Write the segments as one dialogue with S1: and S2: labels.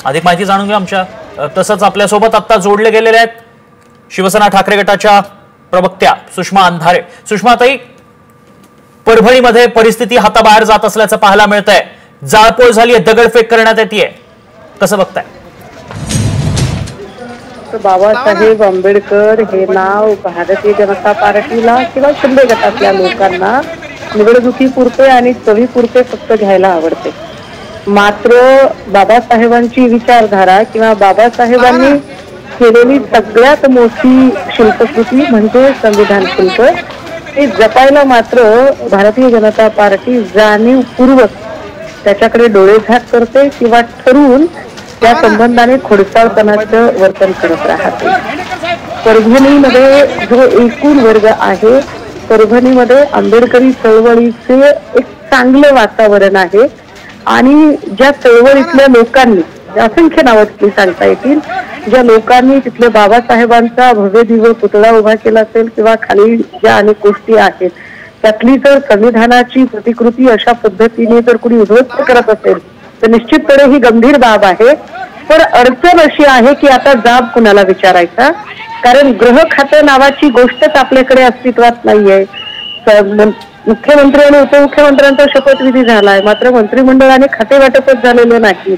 S1: अधिक माहिती जाणून घेऊ आमच्या तसंच आपल्यासोबत आता जोडले गेलेले आहेत शिवसेना ठाकरे गटाच्या प्रवक्त्या सुषमा अंधारे। सुषमा ताई, परभणीमध्ये परिस्थिती हाताबाहेर जात असल्याचं पाहायला मिळतंय, जाळपोळ झाली आहे, दगडफेक करण्यात येते, कसं बघताय?
S2: बाबासाहेब आंबेडकर हे नाव भारतीय जनता पार्टीला किंवा शिंदे गटातल्या लोकांना निवडणुकीपुरते आणि चवीपुरते फक्त घ्यायला आवडते। मात्र बाबासाहेबांची विचारधारा किंवा बाबासाहेबांनी केलेली सगळ्यात मोठी शिल्पकृती म्हणजे संविधान शिल्प, हे जपायला मात्र भारतीय जनता पार्टी जाणीवपूर्वक त्याच्याकडे डोळेझाक करते किंवा ठरवून त्या संबंधाने खोडसाळपणाचं वर्तन करत राहते। परभणीमध्ये जो एकूण वर्ग आहे, परभणीमध्ये आंबेडकरी चळवळीचे एक चांगलं वातावरण आहे आणि ज्या चळवळीतल्या लोकांनी, असंख्य नावं तिथली सांगता येतील, ज्या लोकांनी तिथले बाबासाहेबांचा भव्य दिव्य पुतळा उभा केला असेल किंवा खाली ज्या अनेक गोष्टी आहेत त्यातली जर संविधानाची प्रतिकृती अशा पद्धतीने जर कोणी उद्ध्वस्त करत असेल तर निश्चितपणे ही गंभीर बाब आहे। पण अडचण अशी आहे की आता जाब कुणाला विचारायचा, कारण गृह खाते नावाची गोष्टच आपल्याकडे अस्तित्वात नाहीये। मुख्यमंत्री आणि उपमुख्यमंत्र्यांचा शपथविधी झालाय, मात्र मंत्रिमंडळाने खाते वाटपच झालेले नाही।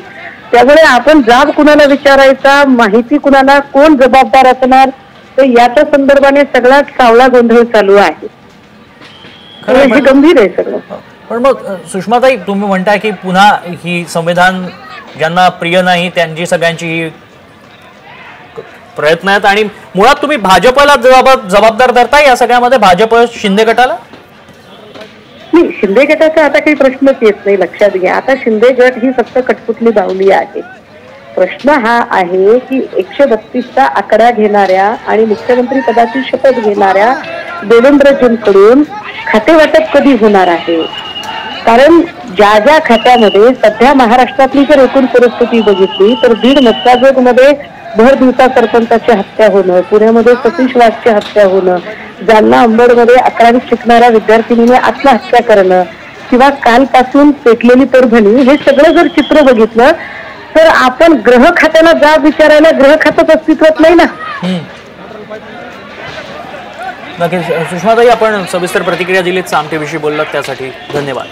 S2: त्यामुळे आपण जाब कुणाला विचारायचा, माहिती कुणाला, कोण जबाबदार असणार, तर याच्या संदर्भाने सगळा सावळा गोंधळ चालू आहे। हे गंभीर आहे सगळं।
S1: पण मग सुषमाताई, तुम्ही म्हणताय की पुन्हा ही संविधान ज्यांना प्रिय नाही त्यांची सगळ्यांची ही प्रयत्न आहेत आणि मुळात तुम्ही भाजपला जबाबदार धरताय या सगळ्यामध्ये, भाजप शिंदे गटाला?
S2: नाही, शिंदे गटाचा आता काही प्रश्नच येत नाही, लक्षात घ्या। आता शिंदे गट ही फक्त कठपुतली बावली आहे। प्रश्न हा आहे की 132चा आकडा घेणाऱ्या आणि मुख्यमंत्री पदाची शपथ घेणाऱ्या देवेंद्रजींकडून खाते वाटप कधी होणार आहे? कारण ज्या ज्या खात्यामध्ये सध्या महाराष्ट्रातली जर एकूण परिस्थिती बघितली तर बीड मतदारसंघामध्ये भर दिवसा सरपंचाची हत्या होणं, पुण्यामध्ये सतीश वाघची हत्या होणं, जालना अंबडमध्ये 11वीत शिकणाऱ्या विद्यार्थिनीने आत्महत्या करणं किंवा कालपासून पेटलेली परभणी, हे सगळं जर चित्र बघितलं तर आपण गृह खात्याला जाब विचारायला गृह खातंच अस्तित्वात नाही ना।
S1: नक्कीच सुषमाताई, आपण सविस्तर प्रतिक्रिया दिलीत, सामटेविषयी बोललात त्यासाठी धन्यवाद।